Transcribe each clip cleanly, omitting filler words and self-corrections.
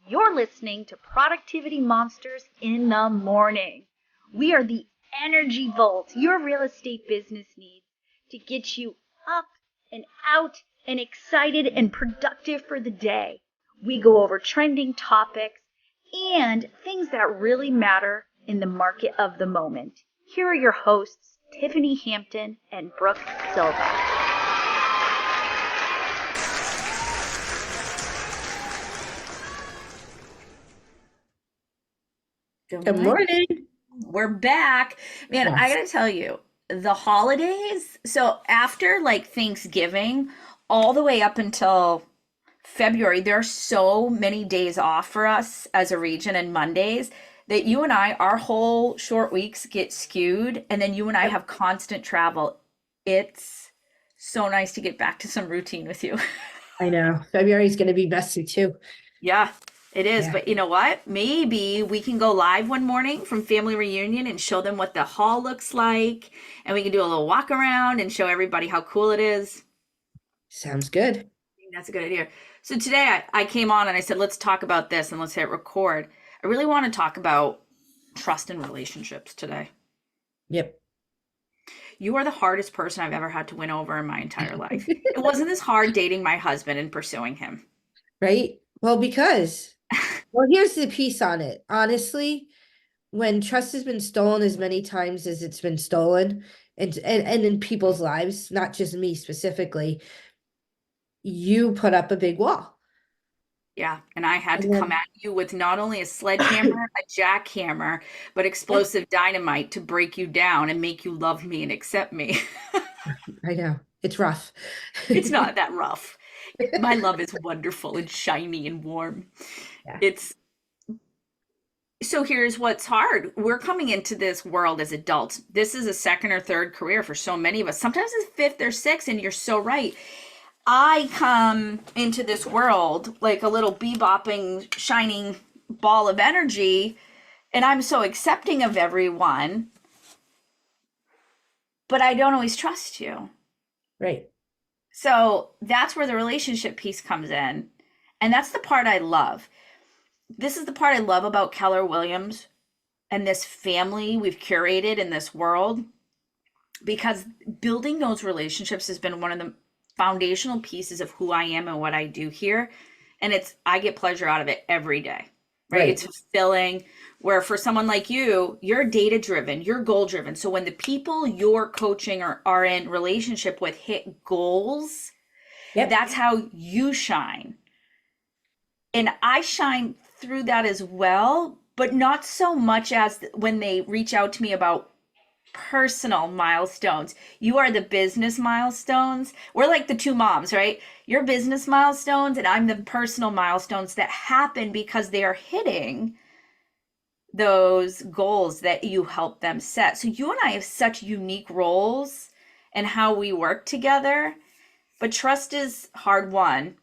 You're listening to Productivity Monsters in the Morning. We are the energy vault your real estate business needs to get you up and out and excited and productive for the day. We go over trending topics and things that really matter in the market of the moment. Here are your hosts, Tiffany Hampton and Brooke Silva. Good morning. We're back. Man, I Yes. gotta tell you, the holidays, so after like Thanksgiving, all the way up until February, there are so many days off for us as a region and Mondays that you and I, our whole short weeks get skewed, and then you and I Yep. have constant travel. It's so nice to get back to some routine with you. I know. February is going to be messy too. Yeah, it is. Yeah. But you know what? Maybe we can go live one morning from family reunion and show them what the hall looks like. And we can do a little walk around and show everybody how cool it is. Sounds good. I think that's a good idea. So today I came on and I said, let's talk about this and let's hit record. I really want to talk about trust in relationships today. Yep. You are the hardest person I've ever had to win over in my entire life. It wasn't this hard dating my husband and pursuing him. Right? Well, here's the piece on it. Honestly, when trust has been stolen as many times as it's been stolen, and in people's lives, not just me specifically, you put up a big wall. Yeah, and I had to And come then, at you with not only a sledgehammer, a jackhammer, but yeah, explosive dynamite to break you down and make you love me and accept me. I know. It's rough. It's not that rough. My love is wonderful and shiny and warm. Yeah. It's so here's what's hard. We're coming into this world as adults. This is a second or third career for so many of us. Sometimes it's fifth or sixth, and you're so right. I come into this world like a little bebopping, shining ball of energy, and I'm so accepting of everyone, but I don't always trust you. Right. So that's where the relationship piece comes in. And that's the part I love. This is the part I love about Keller Williams and this family we've curated in this world, because building those relationships has been one of the foundational pieces of who I am and what I do here. And I get pleasure out of it every day, right? It's Right. fulfilling. Where for someone like you, you're data driven, you're goal driven. So when the people you're coaching or are in relationship with hit goals, Yep. that's how you shine. And I shine through that as well, but not so much as when they reach out to me about personal milestones. You are the business milestones. We're like the two moms, right? Your business milestones, and I'm the personal milestones that happen because they are hitting those goals that you help them set. So you and I have such unique roles and how we work together. But trust is hard won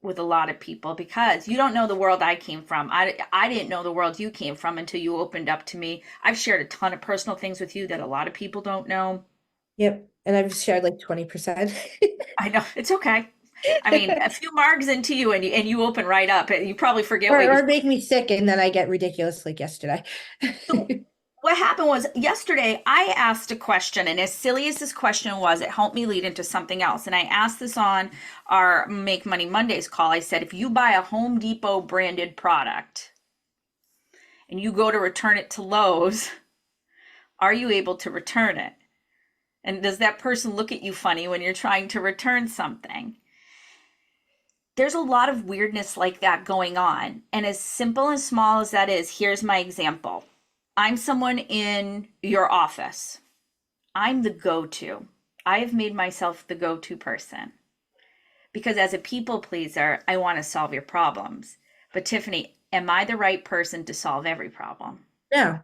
with a lot of people because you don't know the world I came from. I didn't know the world you came from until you opened up to me. I've shared a ton of personal things with you that a lot of people don't know. Yep. And I've shared like 20%. I know it's okay. I mean, a few margs into you and you open right up. You probably forget what you're. Or make me sick and then I get ridiculous like yesterday. So what happened was yesterday I asked a question, and as silly as this question was, it helped me lead into something else. And I asked this on our Make Money Mondays call. I said, if you buy a Home Depot branded product and you go to return it to Lowe's, are you able to return it? And does that person look at you funny when you're trying to return something? There's a lot of weirdness like that going on. And as simple and small as that is, here's my example. I'm someone in your office. I'm the go-to. I have made myself the go-to person because as a people pleaser, I want to solve your problems. But Tiffany, am I the right person to solve every problem? Yeah.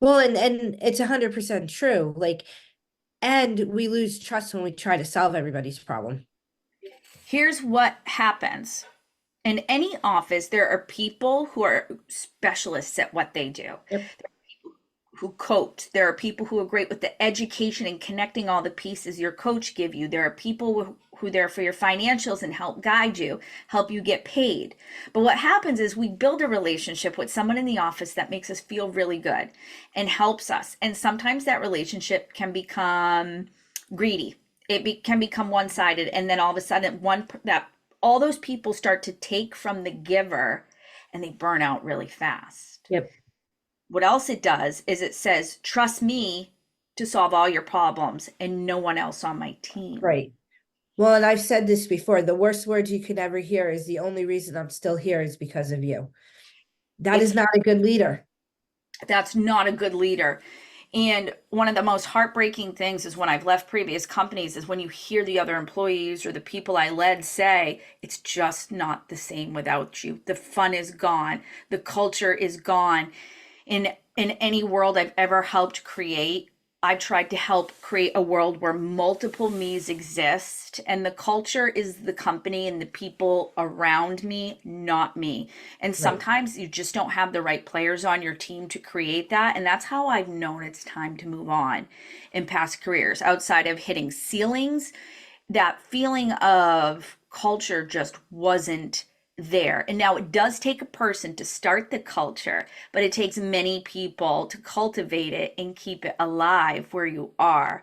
Well, and it's 100% true. And we lose trust when we try to solve everybody's problem. Here's what happens. In any office, there are people who are specialists at what they do, Yep. who coach. There are people who are great with the education and connecting all the pieces your coach give you. There are people who there for your financials and help guide you, help you get paid. But what happens is we build a relationship with someone in the office that makes us feel really good and helps us. And sometimes that relationship can become greedy. Can become one-sided, and then all of a sudden all those people start to take from the giver and they burn out really fast. Yep. What else it does is it says, trust me to solve all your problems and no one else on my team. Right. Well, and I've said this before, the worst words you could ever hear is the only reason I'm still here is because of you. That is not a good leader. That's not a good leader. And one of the most heartbreaking things is when I've left previous companies is when you hear the other employees or the people I led say, it's just not the same without you. The fun is gone. The culture is gone. In any world I've ever helped create, I've tried to help create a world where multiple me's exist, and the culture is the company and the people around me, not me. And sometimes you just don't have the right players on your team to create that. And that's how I've known it's time to move on in past careers. Outside of hitting ceilings, that feeling of culture just wasn't there. And now it does take a person to start the culture, but it takes many people to cultivate it and keep it alive where you are.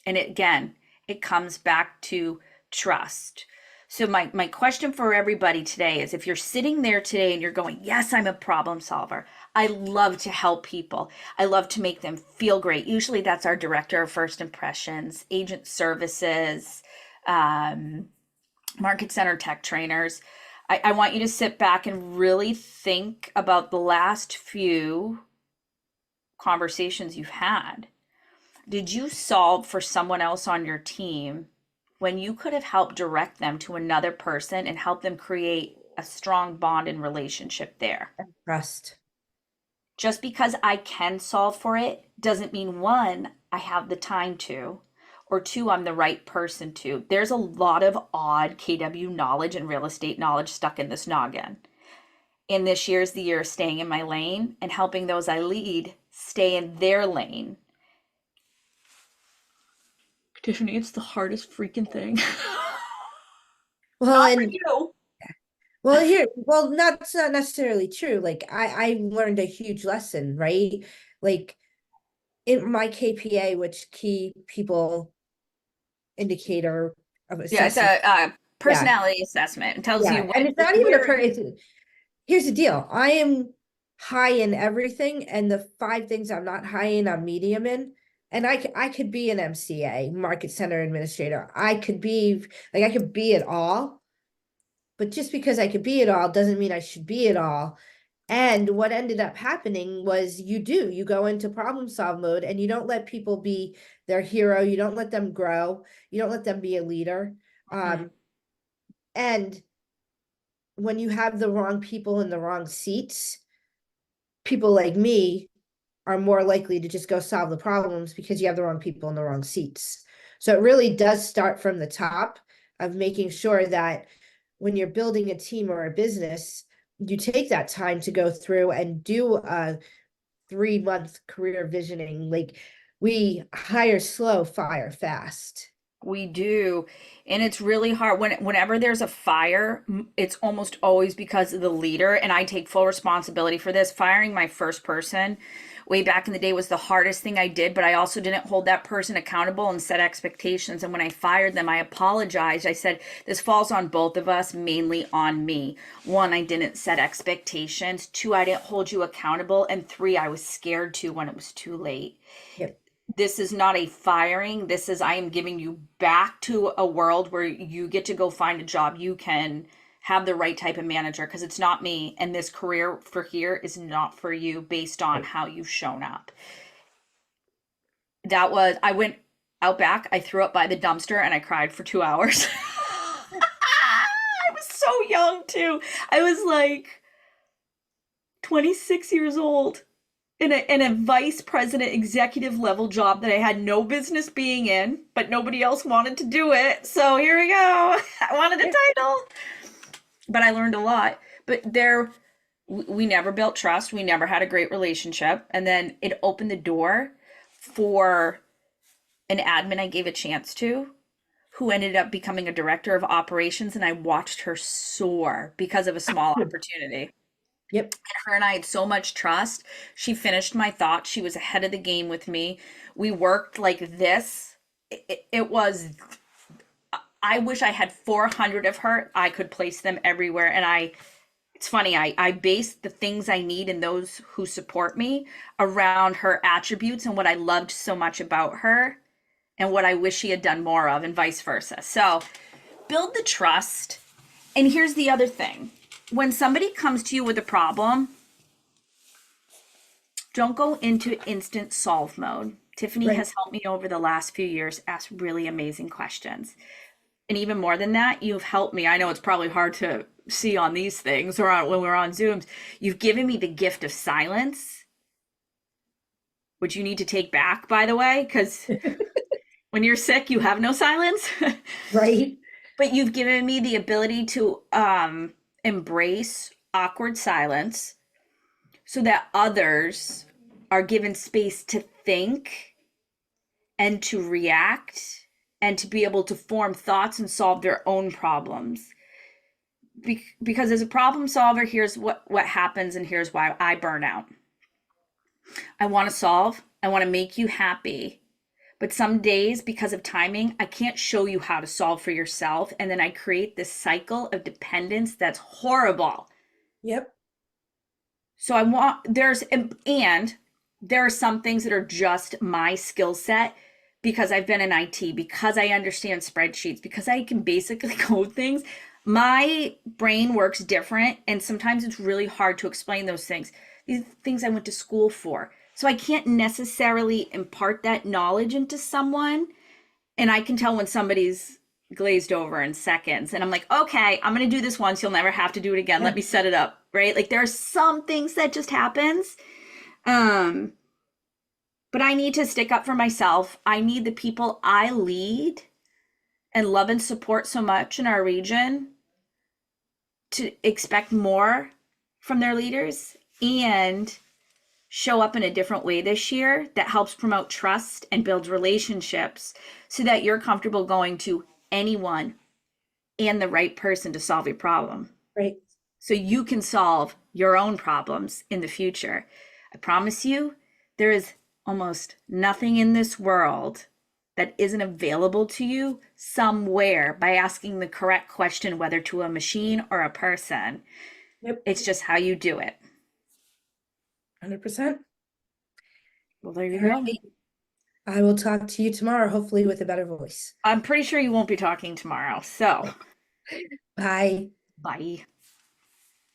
And it comes back to trust. So my question for everybody today is, if you're sitting there today and you're going, yes, I'm a problem solver. I love to help people. I love to make them feel great. Usually that's our director of first impressions, agent services, market center tech trainers. I want you to sit back and really think about the last few conversations you've had. Did you solve for someone else on your team when you could have helped direct them to another person and help them create a strong bond and relationship there? Trust. Just because I can solve for it doesn't mean, one, I have the time to, or two, I'm the right person to. There's a lot of odd KW knowledge and real estate knowledge stuck in this noggin. And this year's the year of staying in my lane and helping those I lead stay in their lane. Tiffany, it's the hardest freaking thing. Well, Not and for you. well, that's not necessarily true. Like I learned a huge lesson, right? Like in my KPA, which key people indicator of Yeah, it's assessment. a personality assessment. It tells you And it's not even here's the deal. I am high in everything, and the 5 things I'm not high in, I'm medium in. And I could be an MCA, market center administrator. I could be it all. But just because I could be it all doesn't mean I should be it all. And what ended up happening was you go into problem solve mode, and you don't let people be their hero. You don't let them grow. You don't let them be a leader. And when you have the wrong people in the wrong seats, people like me are more likely to just go solve the problems because you have the wrong people in the wrong seats. So it really does start from the top of making sure that when you're building a team or a business, you take that time to go through and do a 3-month career visioning. Like, we hire slow, fire fast. We do. And it's really hard whenever there's a fire, it's almost always because of the leader. And I take full responsibility for this. Firing my first person way back in the day was the hardest thing I did, but I also didn't hold that person accountable and set expectations. And when I fired them, I apologized. I said, this falls on both of us, mainly on me. 1, I didn't set expectations. 2, I didn't hold you accountable. And 3, I was scared to when it was too late. Yep. This is not a firing. This is, I am giving you back to a world where you get to go find a job. You can have the right type of manager, because it's not me. And this career for here is not for you based on how you've shown up. I went out back, I threw up by the dumpster, and I cried for 2 hours. I was so young too. I was like 26 years old. In a vice president executive level job that I had no business being in, but nobody else wanted to do it. So here we go. I wanted a title, but I learned a lot. But we never built trust. We never had a great relationship. And then it opened the door for an admin I gave a chance to, who ended up becoming a director of operations, and I watched her soar because of a small opportunity. Yep. And her and I had so much trust. She finished my thoughts. She was ahead of the game with me. We worked like this. It was, I wish I had 400 of her. I could place them everywhere. And it's funny, I base the things I need and those who support me around her attributes and what I loved so much about her and what I wish she had done more of, and vice versa. So build the trust. And here's the other thing. When somebody comes to you with a problem, don't go into instant solve mode. Tiffany Right. has helped me over the last few years ask really amazing questions. And even more than that, you've helped me. I know it's probably hard to see on these things or when we're on Zooms. You've given me the gift of silence, which you need to take back, by the way, because when you're sick, you have no silence. Right. But you've given me the ability to embrace awkward silence so that others are given space to think and to react and to be able to form thoughts and solve their own problems. Because as a problem solver, here's what happens, and here's why I burn out. I want to solve, I want to make you happy. But some days, because of timing, I can't show you how to solve for yourself. And then I create this cycle of dependence that's horrible. Yep. So and there are some things that are just my skill set because I've been in IT, because I understand spreadsheets, because I can basically code things. My brain works different. And sometimes it's really hard to explain those things. These things I went to school for. So I can't necessarily impart that knowledge into someone. And I can tell when somebody's glazed over in seconds. And I'm like, okay, I'm going to do this once. You'll never have to do it again. Let me set it up. Right? Like there are some things that just happens. But I need to stick up for myself. I need the people I lead and love and support so much in our region to expect more from their leaders and show up in a different way this year that helps promote trust and builds relationships so that you're comfortable going to anyone and the right person to solve your problem. Right. So you can solve your own problems in the future. I promise you, there is almost nothing in this world that isn't available to you somewhere by asking the correct question, whether to a machine or a person. Yep. It's just how you do it. 100%. Well, there you All go. right. I will talk to you tomorrow, hopefully with a better voice. I'm pretty sure you won't be talking tomorrow. So, Bye. bye.